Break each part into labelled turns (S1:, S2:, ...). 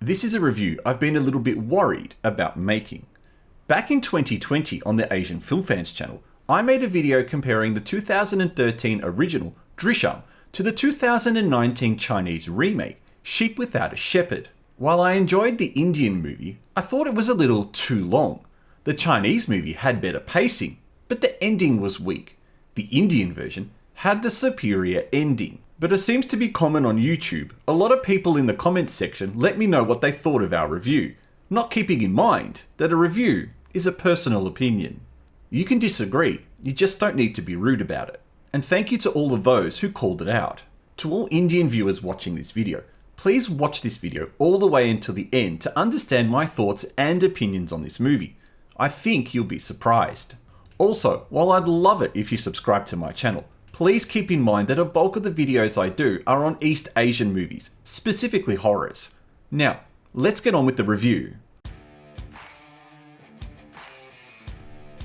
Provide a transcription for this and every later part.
S1: This is a review I've been a little bit worried about making. Back in 2020 on the Asian Film Fans channel, I made a video comparing the 2013 original Drishyam to the 2019 Chinese remake Sheep Without a Shepherd. While I enjoyed the Indian movie, I thought it was a little too long. The Chinese movie had better pacing, but the ending was weak. The Indian version had the superior ending. But as seems to be common on YouTube, a lot of people in the comments section let me know what they thought of our review, not keeping in mind that a review is a personal opinion. You can disagree, you just don't need to be rude about it. And thank you to all of those who called it out. To all Indian viewers watching this video, please watch this video all the way until the end to understand my thoughts and opinions on this movie. I think you'll be surprised. Also, while I'd love it if you subscribe to my channel, please keep in mind that a bulk of the videos I do are on East Asian movies, specifically horrors. Now, let's get on with the review.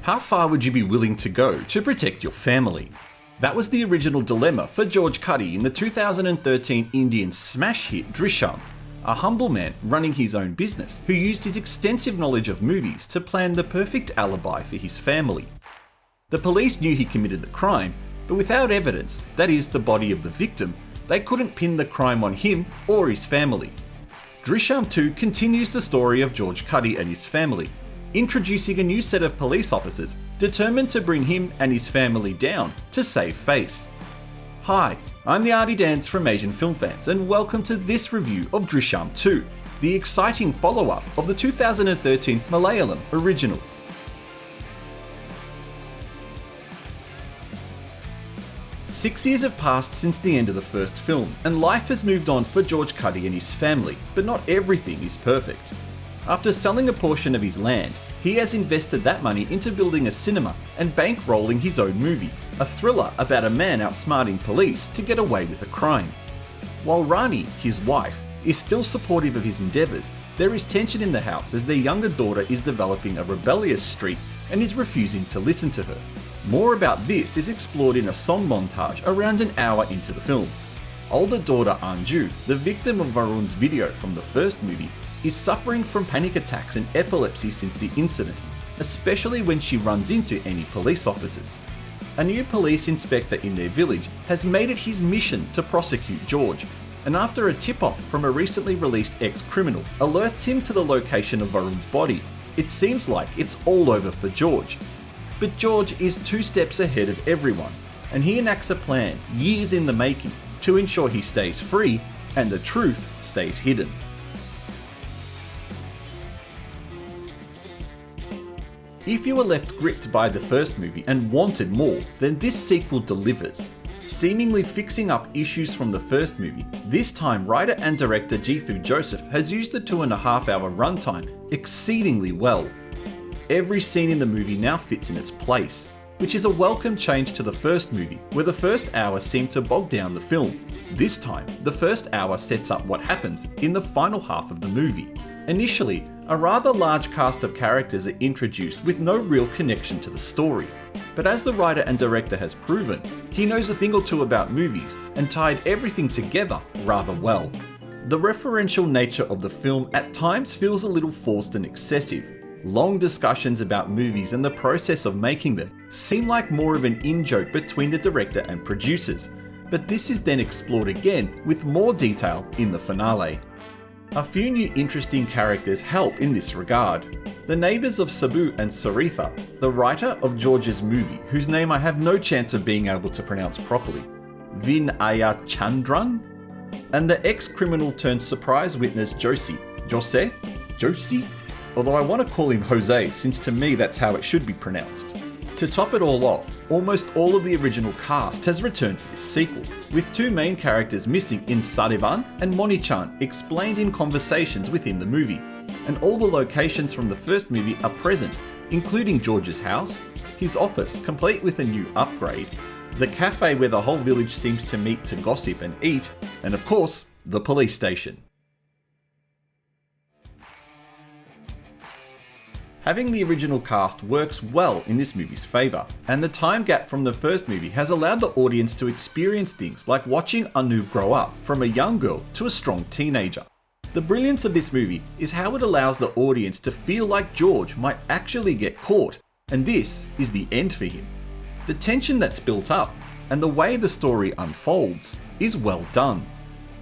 S1: How far would you be willing to go to protect your family? That was the original dilemma for George Cuddy in the 2013 Indian smash hit Drishyam, a humble man running his own business who used his extensive knowledge of movies to plan the perfect alibi for his family. The police knew he committed the crime, but without evidence, that is, the body of the victim, they couldn't pin the crime on him or his family. Drishyam 2 continues the story of George Cuddy and his family, introducing a new set of police officers determined to bring him and his family down to save face. Hi, I'm the Artie Dance from Asian Film Fans, and welcome to this review of Drishyam 2, the exciting follow-up of the 2013 Malayalam original. Six years have passed since the end of the first film, and life has moved on for George Cuddy and his family, but not everything is perfect. After selling a portion of his land, he has invested that money into building a cinema and bankrolling his own movie, a thriller about a man outsmarting police to get away with a crime. While Rani, his wife, is still supportive of his endeavours, there is tension in the house as their younger daughter is developing a rebellious streak and is refusing to listen to her. More about this is explored in a song montage around an hour into the film. Older daughter Anju, the victim of Varun's video from the first movie, is suffering from panic attacks and epilepsy since the incident, especially when she runs into any police officers. A new police inspector in their village has made it his mission to prosecute George, and after a tip-off from a recently released ex-criminal alerts him to the location of Varun's body, it seems like it's all over for George. But George is 2 steps ahead of everyone, and he enacts a plan years in the making to ensure he stays free and the truth stays hidden. If you were left gripped by the first movie and wanted more, then this sequel delivers. Seemingly fixing up issues from the first movie, this time writer and director Jithu Joseph has used the 2.5-hour runtime exceedingly well. Every scene in the movie now fits in its place, which is a welcome change to the first movie, where the first hour seemed to bog down the film. This time, the first hour sets up what happens in the final half of the movie. Initially, a rather large cast of characters are introduced with no real connection to the story. But as the writer and director has proven, he knows a thing or two about movies and tied everything together rather well. The referential nature of the film at times feels a little forced and excessive. Long discussions about movies and the process of making them seem like more of an in-joke between the director and producers, but this is then explored again with more detail in the finale. A few new interesting characters help in this regard. The neighbours of Sabu and Saritha, the writer of George's movie, whose name I have no chance of being able to pronounce properly, Vinaya Chandran, and the ex-criminal turned surprise witness Josie, although I want to call him Jose since to me that's how it should be pronounced. To top it all off, almost all of the original cast has returned for this sequel, with 2 main characters missing in Sarivan and Monichan explained in conversations within the movie, and all the locations from the first movie are present, including George's house, his office complete with a new upgrade, the cafe where the whole village seems to meet to gossip and eat, and of course, the police station. Having the original cast works well in this movie's favour, and the time gap from the first movie has allowed the audience to experience things like watching Anu grow up from a young girl to a strong teenager. The brilliance of this movie is how it allows the audience to feel like George might actually get caught, and this is the end for him. The tension that's built up, and the way the story unfolds, is well done.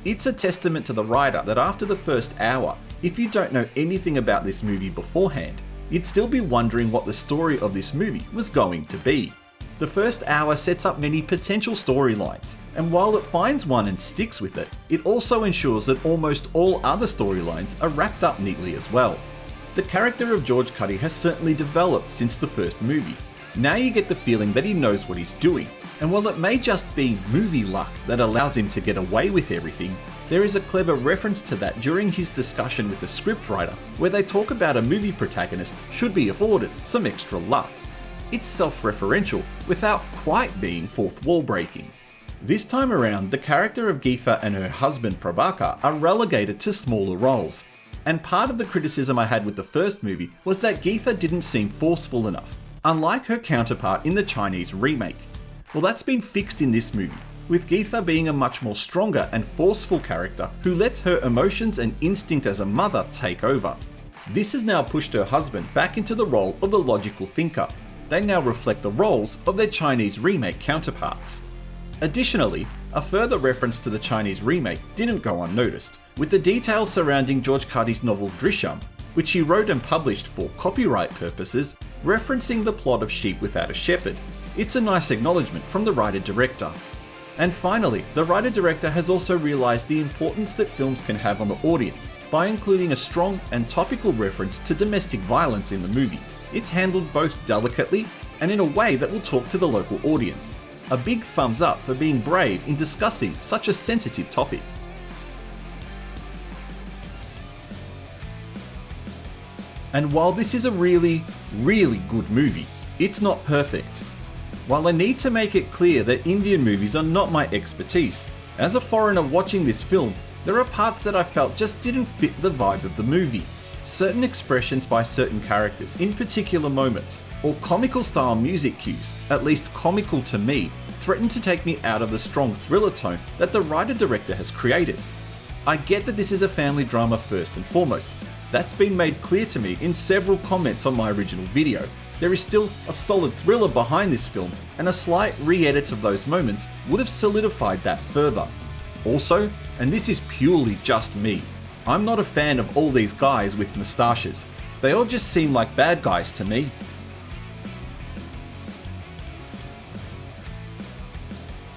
S1: It's a testament to the writer that after the first hour, if you don't know anything about this movie beforehand, you'd still be wondering what the story of this movie was going to be. The first hour sets up many potential storylines, and while it finds one and sticks with it, it also ensures that almost all other storylines are wrapped up neatly as well. The character of George Cukor has certainly developed since the first movie. Now you get the feeling that he knows what he's doing, and while it may just be movie luck that allows him to get away with everything, there is a clever reference to that during his discussion with the scriptwriter, where they talk about a movie protagonist should be afforded some extra luck. It's self-referential without quite being fourth wall breaking. This time around, the character of Geetha and her husband Prabhakar are relegated to smaller roles, and part of the criticism I had with the first movie was that Geetha didn't seem forceful enough, unlike her counterpart in the Chinese remake. Well, that's been fixed in this movie, with Geetha being a much more stronger and forceful character who lets her emotions and instinct as a mother take over. This has now pushed her husband back into the role of the logical thinker. They now reflect the roles of their Chinese remake counterparts. Additionally, a further reference to the Chinese remake didn't go unnoticed, with the details surrounding George Cukor's novel Drishyam, which he wrote and published for copyright purposes, referencing the plot of Sheep Without a Shepherd. It's a nice acknowledgement from the writer-director. And finally, the writer-director has also realised the importance that films can have on the audience by including a strong and topical reference to domestic violence in the movie. It's handled both delicately and in a way that will talk to the local audience. A big thumbs up for being brave in discussing such a sensitive topic. And while this is a really, really good movie, it's not perfect. While I need to make it clear that Indian movies are not my expertise, as a foreigner watching this film, there are parts that I felt just didn't fit the vibe of the movie. Certain expressions by certain characters in particular moments, or comical style music cues, at least comical to me, threaten to take me out of the strong thriller tone that the writer-director has created. I get that this is a family drama first and foremost. That's been made clear to me in several comments on my original video. There is still a solid thriller behind this film, and a slight re-edit of those moments would have solidified that further. Also, and this is purely just me, I'm not a fan of all these guys with moustaches. They all just seem like bad guys to me.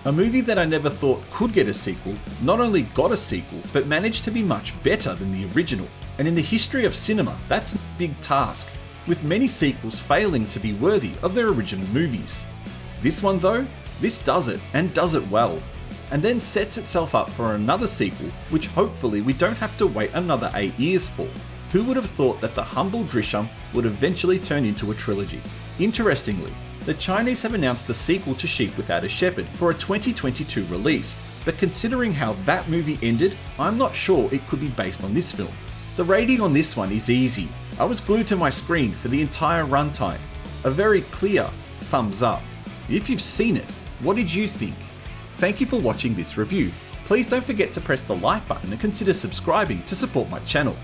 S1: A movie that I never thought could get a sequel, not only got a sequel, but managed to be much better than the original. And in the history of cinema, that's a big task, with many sequels failing to be worthy of their original movies. This one though, this does it, and does it well, and then sets itself up for another sequel, which hopefully we don't have to wait another 8 years for. Who would have thought that the humble Drishyam would eventually turn into a trilogy? Interestingly, the Chinese have announced a sequel to Sheep Without a Shepherd for a 2022 release, but considering how that movie ended, I'm not sure it could be based on this film. The rating on this one is easy. I was glued to my screen for the entire runtime. A very clear thumbs up. If you've seen it, what did you think? Thank you for watching this review. Please don't forget to press the like button and consider subscribing to support my channel.